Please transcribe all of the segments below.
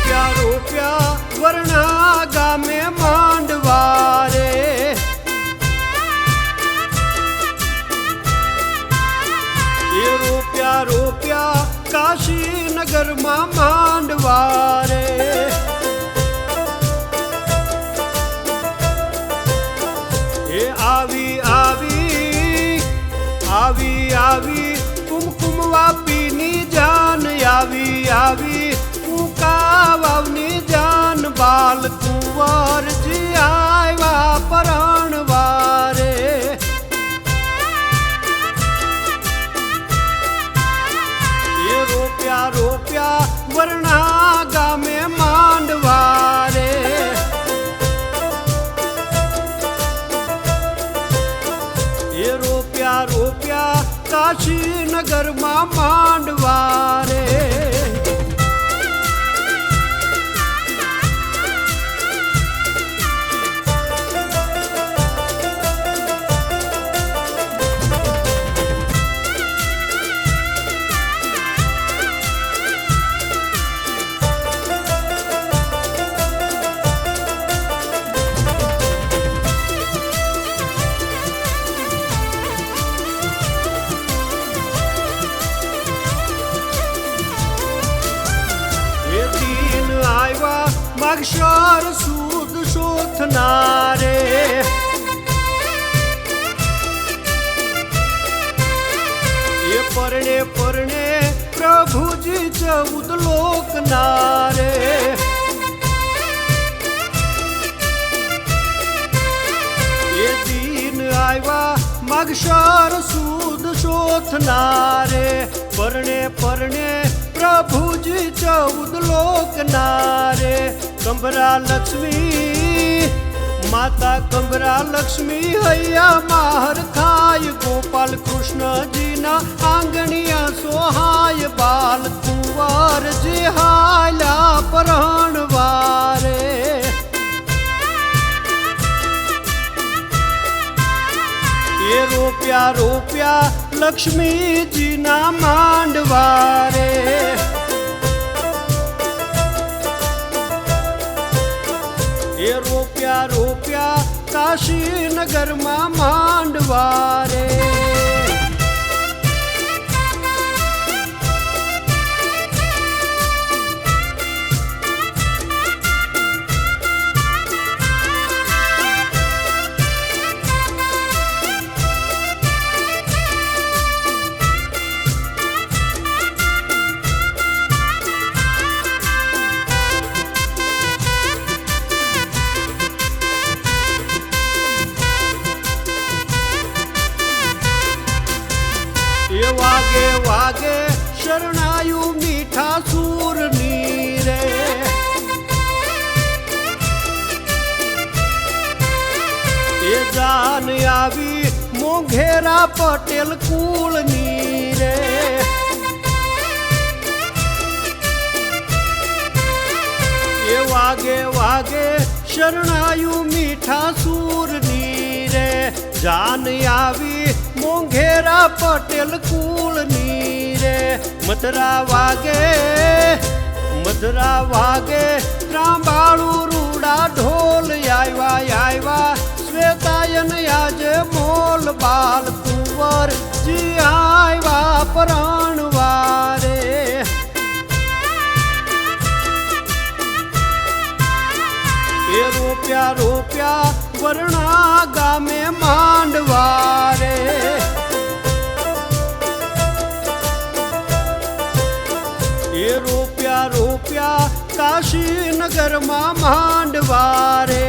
રૂપિયા રૂપિયા વરણા ગામે માંડવા રે એ રૂપિયા રૂપિયા કાશીનગરમાં માંડવા રે એ આવી આવી આવી આવી કુમકુમ વાપીની જાન આવી આવી કુકા વાવની જાન બાલ કુંવરજી આવ્યા પરણવા રે એ રૂપિયા રૂપિયા વરણા ગામે માંડવા રે એ રૂપિયા રૂપિયા કાશીનગરમાં માંડવા રે અક્ષર સુદ શોથનારે એ પરણે પરણે પ્રભુજી 14 લોકનારે એ દીન આવ્યા મગશર સુદ શોથનારે પરણે પરણે પ્રભુજી 14 લોકનારે કંબરા લક્ષ્મી માતા કંબરા લક્ષ્મી હૈયા માહર ખાય ગોપાલ કૃષ્ણજીના આંગણિયા સોહાય બાલ કુંવરજી હાલ્યા પરણવા રે એ રૂપિયા રૂપિયા લક્ષ્મીજીના માંડવા રે એ રૂપિયા રૂપિયા કાશીનગરમાં માંડવા રે વાગે વાગે શરણાયું મીઠા સૂરની રે એ જાન આવી મોંઘેરા પટેલ કુળની રે એ વાગે વાગે શરણાયું મીઠા સૂરની રે જાન આવી મોંઘેરા પટેલ કુળની રે મધરા વાગે ત્રાંબાળું રૂડા ઢોલ આવ્યા આવ્યા શ્વેતાયન આજે મોલ બાલ કુંવર જી આવ્યા પરણવા રે એ રૂપિયા રૂપિયા વરણા ગામે માંડવા રે એ રૂપિયા રૂપિયા કાશીનગરમાં માંડવા રે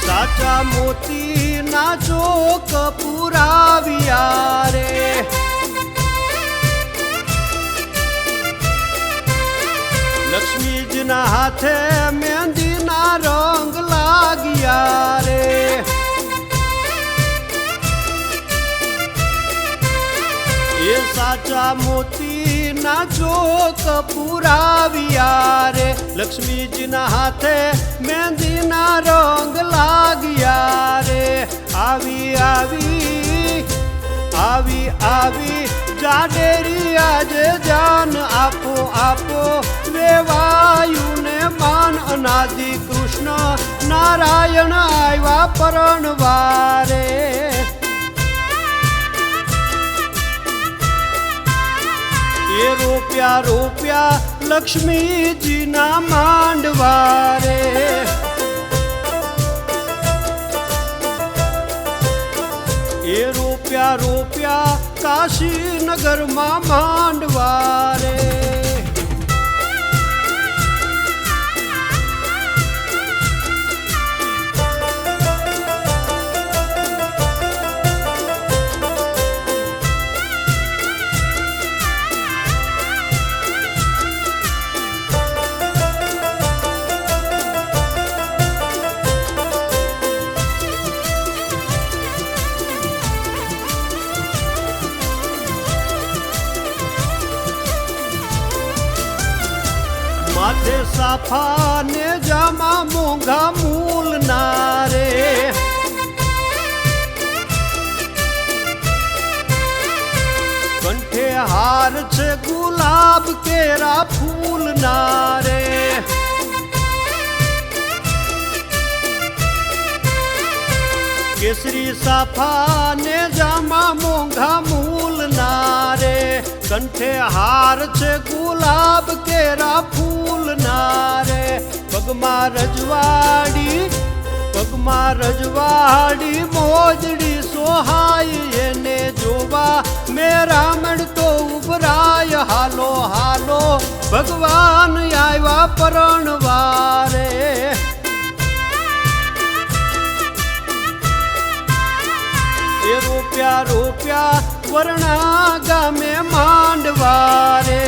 સાચા મોતી ના ચોક પુરાવ્યા રે લક્ષ્મીજીના હાથે મહેંદીના રંગ લાગ્યા રે. એ સાચા મોતીના ચોક પુરાવ્યા રે. લક્ષ્મીજીના હાથે મહેંદીના રંગ લાગ્યા રે. આવી આવી આવી આવી જાડેરી આજે જાન આપો આપો વેવાયુને માન. અનાદિ કૃષ્ણ નારાયણ આવ્યા પરણવારે. એ રોપ્યા રોપ્યા લક્ષ્મીજીના માંડવારે. એ રોપ્યા રોપ્યા કાશીનગરમાં માંડવારે. માથે સાફા ને જામા મોંઘા મૂલના રે. કંઠે હાર છે ગુલાબ કેરા ફૂલના રે. કેસરી સાફા ને જામા મોંઘા મૂલના રે. કંઠે હાર છે ગુલાબ કેરા ફૂલના રે. પગમાં રજવાડી મોજડી સોહાય એને જોવા મેરામણ તો ઉભરાય. હાલો હાલો ભગવાન આવ્યા પરણવારે. એ રોપ્યા રોપ્યા વર્ણા ગામે માંડવારે.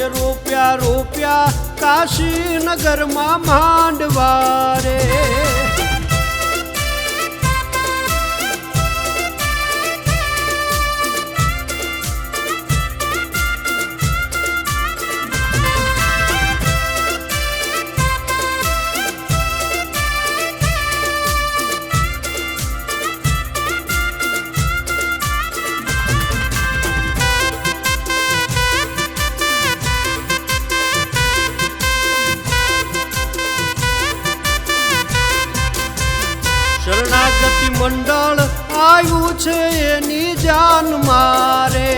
એ રોપ્યા રોપ્યા કાશીનગરમાં માંડવારે. શરણાગતિ મંડળ આવ્યું છે એની જાન મારે.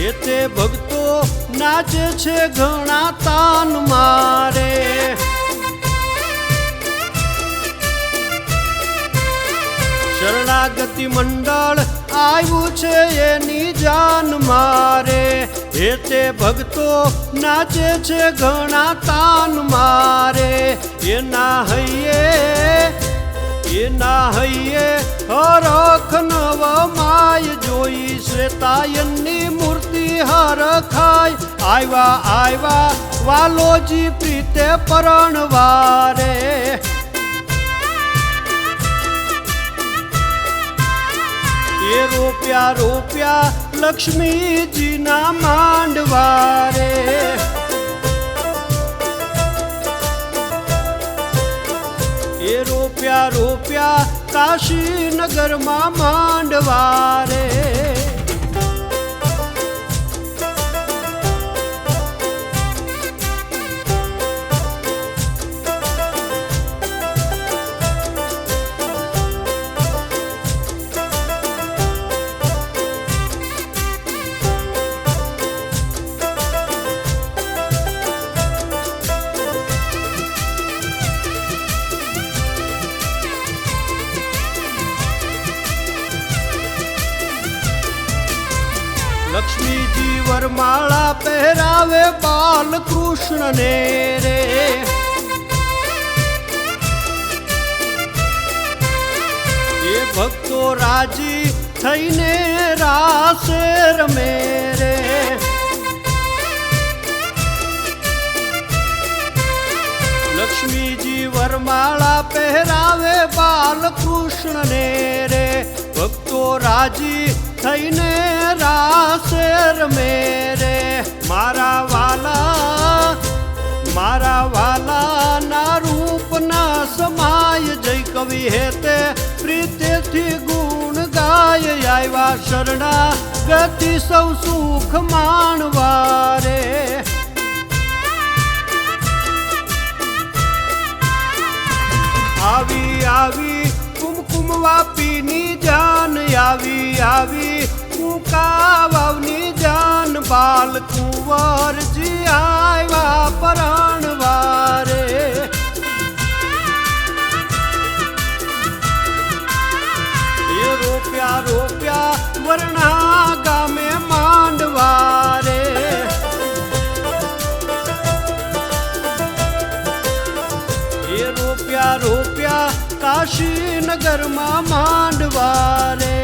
એ તે ભક્તો નાચે છે ઘણા તાન મારે. શરણાગતિ મંડળ આવ્યું છે એની જાન મારે. એ તે ભક્તો નાચે છે ઘણા તાન મારે. એના હૈયે હરખ નવ માય જોઈ શ્વેતાયનની મૂર્તિ હરખાય. આવ્યા વાલોજી પ્રીતે પરણવારે. એ રોપ્યા રોપ્યા લક્ષ્મીજીના માંડવારે. એ રોપ્યા રોપ્યા કાશીનગરમાં માંડવારે. લક્ષ્મીજી વરમાળા પહેરાવે બાલકૃષ્ણને રે. એ ભક્તો રાજી થઈને રાસે રમે રે. લક્ષ્મીજી વરમાળા પહેરાવે બાલકૃષ્ણને રે. ભક્તો રાજી થઈને રાસે રમે રે. મારા વાલા ના રૂપના સમાય જય કવિ હેતે પ્રીતેથી ગુણ ગાય. આવ્યા શરણા ગતિ સૌ સુખ માણવા રે. આવી કુમકુમ વાપીની જાન આવી કુકા વાવની જાન. બાલ કુંવરજી આવ્યા પરણવારે. એ રોપ્યા વરણા ગામે માંડવારે. એ રોપ્યા કાશીનગરમાં માંડવારે.